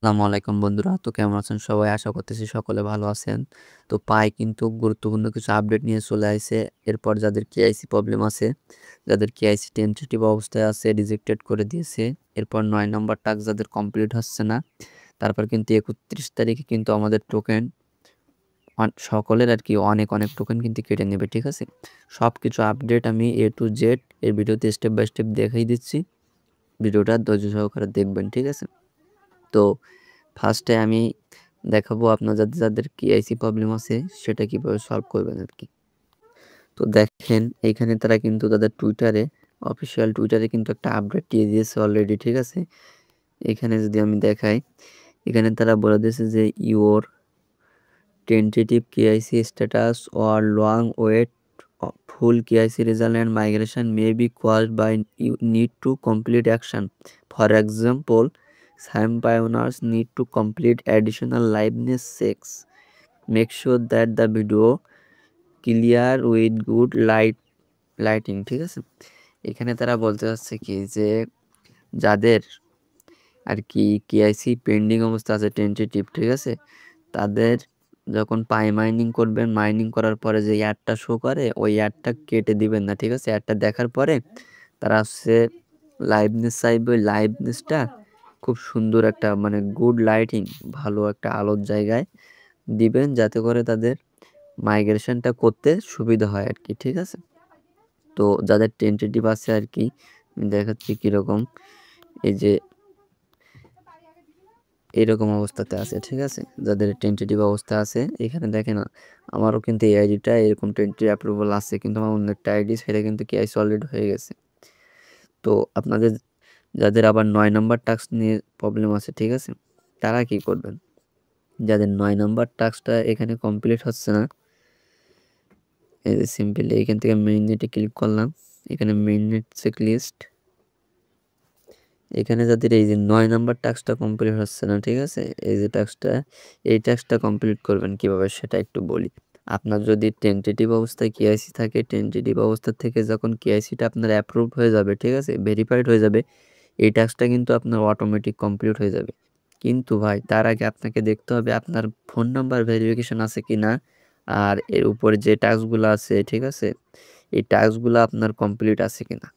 আসসালামু আলাইকুম বন্ধুরা। তো কেমন আছেন সবাই? আশা করতেছি সকলে ভালো আছেন। তো পাই কিন্তু গুরুত্বপূর্ণ কিছু আপডেট নিয়ে চলে আইছে। এরপর যাদের কেআইসি প্রবলেম আছে, যাদের কেআইসি টেন্টেটিভ অবস্থায় আছে, রিজেক্টেড করে দিয়েছে। এরপর ৯ নম্বর টাস্ক যাদের কমপ্লিট হচ্ছে না, তারপর কিন্তু ৩১ তারিখে কিন্তু আমাদের টোকেন সকলের আরকি অনেক টোকেন কিন্তু কেটে নেবে, ঠিক আছে? সবকিছু আপডেট আমি A to Z এই ভিডিওতে স্টেপ বাই স্টেপ দেখাই দিচ্ছি। ভিডিওটা ধৈর্য সহকারে দেখবেন, ঠিক আছে? তো ফার্স্টে আমি দেখাবো আপনার যাদের কেআইসি প্রবলেম আছে সেটা কিভাবে সলভ করবেন আরকি। তো দেখেন এইখানে তারা কিন্তু তাদের অফিসিয়াল টুইটারে কিন্তু একটা আপডেট দিয়ে দিয়েছে অলরেডি, ঠিক আছে? এখানে যদি আমি দেখাই, এখানে তারা বলে দিয়েছে যে your tentative KIC status or long wait full KIC result and migration may be caused by you need to complete action. For example, some pioneers need to complete additional liveness checks. Make sure that the video clear with good lighting, ঠিক আছে? এখানে তারা বলতে চাচ্ছে কি যে যাদের আর কি কেআইসি পেন্ডিং অবস্থা আছে টেন্টেটিভ, ঠিক আছে? তাদের যখন মাইনিং করবেন, মাইনিং করার পরে যে অ্যাডটা শো করে ওই অ্যাডটা কেটে দিবেন না, ঠিক আছে? অ্যাডটা দেখার পরে তারা হচ্ছে লাইভনেস চাইবে। ওই লাইভনেসটা খুব সুন্দর একটা মানে গুড লাইটিং, ভালো একটা আলোর জায়গায় দিবেন যাতে করে তাদের মাইগ্রেশনটা করতে সুবিধা হয় আর কি, ঠিক আছে? তো যাদের টেন্টেটিভ আছে আর কি দেখাচ্ছি কীরকম। এই যে এরকম অবস্থাতে আছে, ঠিক আছে? যাদের টেন্টেটিভ অবস্থা আছে এখানে দেখেন আমারও কিন্তু এই আইডিটা এরকম টেন্টেটিভ অ্যাপ্রুভাল আছে, কিন্তু আমার অন্য একটা আইডি সেটা কিন্তু কেআইসি অলরেডি হয়ে গেছে। তো আপনাদের যাদের আবার ৯ নম্বর টাস্ক নিয়ে প্রবলেম আছে, ঠিক আছে? তারা কি করবেন? যাদের ৯ নম্বর টাস্কটা এখানে কমপ্লিট হচ্ছে না, এই যে সিম্পলি এখান থেকে মেইনেটে ক্লিক করলাম। এখানে মেইনেট চেকলিস্ট, এখানে যাদের এই যে ৯ নম্বর টাস্কটা কমপ্লিট হচ্ছে না, ঠিক আছে? এই যে এই টাস্কটা কমপ্লিট করবেন কিভাবে সেটা একটু বলি। আপনার যদি টেন্টেটিভ অবস্থায় কেআইসি থাকে, টেন্টেটিভ অবস্থা থেকে যখন কেআইসিটা আপনার অ্যাপ্রুভড হয়ে যাবে, ঠিক আছে? ভেরিফাইড হয়ে যাবে, এই টাস্কটা কিন্তু আপনার অটোমেটিক কমপ্লিট হয়ে যাবে। কিন্তু ভাই তার আগে আপনাকে দেখতে হবে আপনার ফোন নাম্বার ভেরিফিকেশন আছে কি না, আর এর উপরে যে টাস্কগুলো আছে, ঠিক আছে? এই টাস্কগুলো আপনার কমপ্লিট আছে কিনা।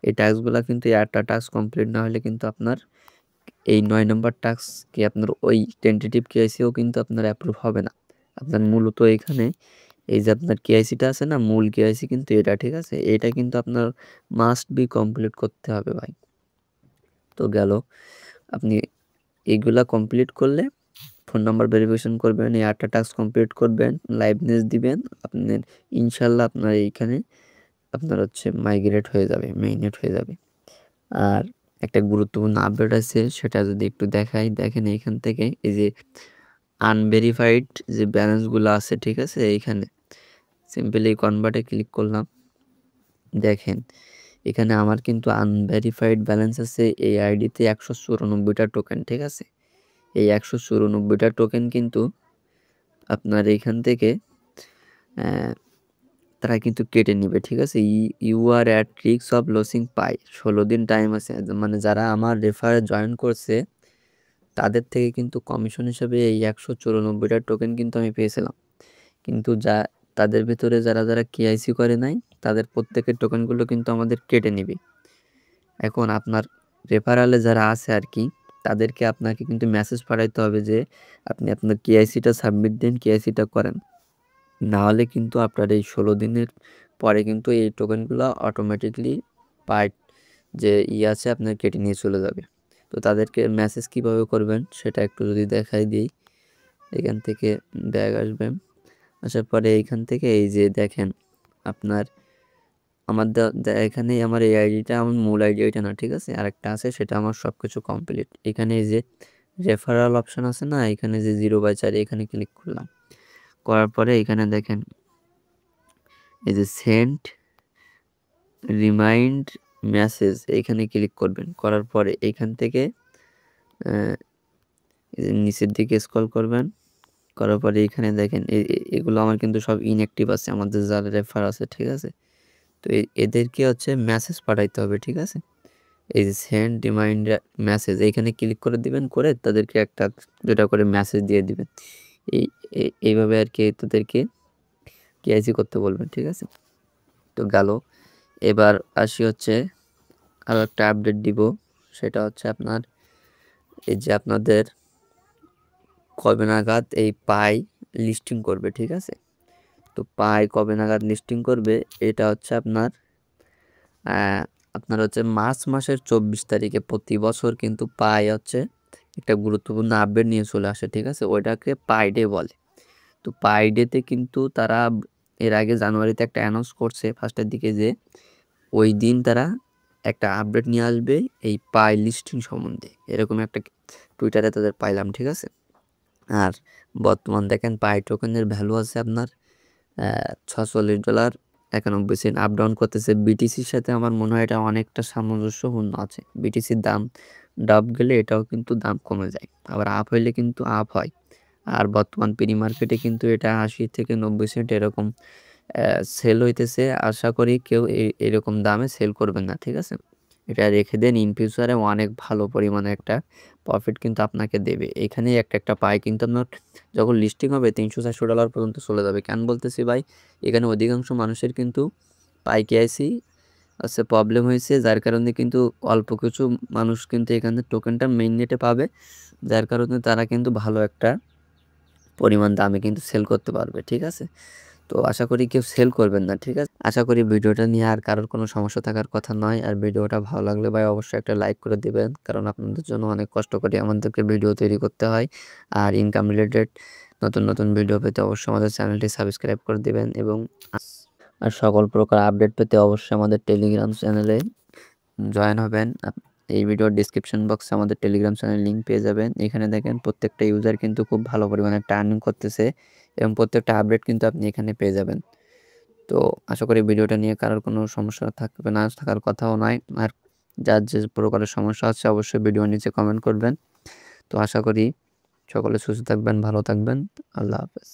এই টাস্কগুলো কিন্তু একটা টাস্ক কমপ্লিট না হলে কিন্তু আপনার এই ৯ নম্বর টাস্কে আপনার ওই টেন্টেটিভ কেআইসিও কিন্তু আপনার অ্যাপ্রুভ হবে না। আপনার মূলত এখানে এই যে আপনার কেআইসিটা আছে না, মূল কেআইসি কিন্তু এটা, ঠিক আছে? এটা কিন্তু আপনার মাস্ট বি কমপ্লিট করতে হবে ভাই। তো গেল, আপনি এইগুলা কমপ্লিট করলে ফোন নাম্বার ভেরিফিকেশন করবেন, এই ৮টা টাস্ক কমপ্লিট করবেন, লাইভনেস দিবেন, আপনার ইনশাল্লাহ আপনার এইখানে আপনার হচ্ছে মাইগ্রেট হয়ে যাবে, মেইনেট হয়ে যাবে। আর একটা গুরুত্বপূর্ণ আপডেট আছে সেটা যদি একটু দেখাই, দেখেন এইখান থেকে এই যে আনভেরিফাইড যে ব্যালেন্সগুলো আছে, ঠিক আছে? এইখানে সিম্পলি কনভার্টে ক্লিক করলাম। দেখেন এখানে আমার কিন্তু আনভেরিফাইড ব্যালেন্স আছে এই আইডিতে ১৯৪টা টোকেন, ঠিক আছে? এই ১৯৪টা টোকেন কিন্তু আপনার এইখান থেকে তারা কিন্তু কেটে নিবে, ঠিক আছে? You are at risk of losing pie. ১৬ দিন টাইম আছে, মানে যারা আমার রেফারে জয়েন করছে তাদের থেকে কিন্তু কমিশন হিসেবে এই ১৯৪টা টোকেন কিন্তু আমি পেয়েছিলাম। কিন্তু তাদের ভিতরে যারা কেআইসি করে নাই তাদের প্রত্যেকের টোকেনগুলো কিন্তু আমাদের কেটে নিবে। এখন আপনার রেফারালে যারা আছে আর কি তাদেরকে আপনাকে কিন্তু মেসেজ পাঠাইতে হবে যে আপনি আপনার কেআইসিটা সাবমিট দিন, কেআইসিটা করেন। না হলে কিন্তু আপনার এই ১৬ দিনের পরে কিন্তু এই টোকেনগুলো অটোমেটিকলি পার্ট যে আছে আপনার কেটে নিয়ে চলে যাবে। তো তাদেরকে মেসেজ কিভাবে করবেন সেটা একটু যদি দেখাই দিই। এখান থেকে ব্যাগ আসবেন, আসার পরে এইখান থেকে এই যে দেখেন আপনার আমার এখানে আমার এই আইডিটা আমার মূল আইডি এটা না, ঠিক আছে? আরেকটা আছে সেটা আমার সব কিছু কমপ্লিট। এখানে এই যে রেফারাল অপশান আছে না, এখানে যে 0/4 এখানে ক্লিক করলাম। করার পরে এখানে দেখেন এই যে সেন্ড রিমাইন্ড মেসেজ এইখানে ক্লিক করবেন। করার পরে এইখান থেকে নিচের দিকে স্ক্রল করবেন। করার পরে এইখানে দেখেন এগুলো আমার কিন্তু সব ইনঅ্যাক্টিভ আছে আমাদের যারা রেফার আছে, ঠিক আছে? তো এদেরকে হচ্ছে মেসেজ পাঠাইতে হবে, ঠিক আছে? এই যে সেন্ড রিমাইন্ডার মেসেজ এইখানে ক্লিক করে দিবেন, করে তাদেরকে একটা দুটা করে মেসেজ দিয়ে দিবেন। এইভাবে আর কি তাদেরকে কেআইসি করতে বলবেন, ঠিক আছে? তো গেল। এবার আসি হচ্ছে আরও একটা আপডেট দিব, সেটা হচ্ছে আপনার এই যে আপনাদের কবে নাগাদ এই পাই লিস্টিং করবে, ঠিক আছে? তো পাই কবে নাগাদ লিস্টিং করবে এটা হচ্ছে আপনার হচ্ছে মার্চ মাসের 24 তারিখে প্রতি বছর কিন্তু পাই হচ্ছে একটা গুরুত্বপূর্ণ আপডেট নিয়ে চলে আসে, ঠিক আছে? ওইটাকে পাই ডে বলে। তো পাই ডেতে কিন্তু তারা এর আগে জানুয়ারিতে একটা অ্যানাউন্স করছে ফার্স্টের দিকে যে ওই দিন তারা একটা আপডেট নিয়ে আসবে এই পাই লিস্টিং সম্বন্ধে, এরকম একটা টুইটারে তাদের পাইলাম, ঠিক আছে? আর বর্তমান দেখেন পাই টোকেনের ভ্যালু আছে আপনার $46.91 আপ ডাউন করতেছে। বিটিসির সাথে আমার মনে হয় এটা অনেকটা সামঞ্জস্যপূর্ণ আছে। বিটিসির দাম ডাউন গেলে এটাও কিন্তু দাম কমে যায়, আবার আপ হইলে কিন্তু আপ হয়। আর বর্তমান প্রি মার্কেটে কিন্তু এটা 80 থেকে 90 সেন্ট এরকম সেল হইতেছে। আশা করি কেউ এরকম দামে সেল করবেন না, ঠিক আছে? এটা রেখে দেন, ইন ফিউচারে অনেক ভালো পরিমাণে একটা প্রফিট কিন্তু আপনাকে দেবে। এখানেই একটা পাই কিন্তু আপনার যখন লিস্টিং হবে $300-400 পর্যন্ত চলে যাবে। কেন বলতেছি ভাই, এখানে অধিকাংশ মানুষের কিন্তু পাই কেআইসি আচ্ছা প্রবলেম হয়েছে, যার কারণে কিন্তু অল্প কিছু মানুষ কিন্তু এখানে টোকেনটা মেইন নেটে পাবে, যার কারণে তারা কিন্তু ভালো একটা পরিমাণ দামে কিন্তু সেল করতে পারবে, ঠিক আছে? তো আশা করি কেউ সেল করবেন না, ঠিক আছে? আশা করি ভিডিওটা নিয়ে আর কারোর কোনো সমস্যা থাকার কথা নয়। আর ভিডিওটা ভালো লাগলে ভাই অবশ্যই একটা লাইক করে দিবেন, কারণ আপনাদের জন্য অনেক কষ্ট করে আমাদেরকে ভিডিও তৈরি করতে হয়। আর ইনকাম রিলেটেড নতুন নতুন ভিডিও পেতে অবশ্যই আমাদের চ্যানেলটি সাবস্ক্রাইব করে দিবেন, এবং আর সকল প্রকার আপডেট পেতে অবশ্যই আমাদের টেলিগ্রাম চ্যানেলে জয়েন হবেন। এই ভিডিওর ডিসক্রিপশন বক্সে আমাদের টেলিগ্রাম চ্যানেল লিঙ্ক পেয়ে যাবেন। এখানে দেখেন প্রত্যেকটা ইউজার কিন্তু খুব ভালো পরিমাণে একটা আর্নিং করতেছে, এবং প্রত্যেকটা আপডেট কিন্তু আপনি এখানে পেয়ে যাবেন। তো আশা করি ভিডিওটা নিয়ে কারোর কোনো সমস্যা থাকবে না, থাকার কথাও নয়। আর যার যে প্রকারের সমস্যা আছে অবশ্যই ভিডিওর নিচে কমেন্ট করবেন। তো আশা করি সকলে সুস্থ থাকবেন, ভালো থাকবেন। আল্লাহ হাফেজ।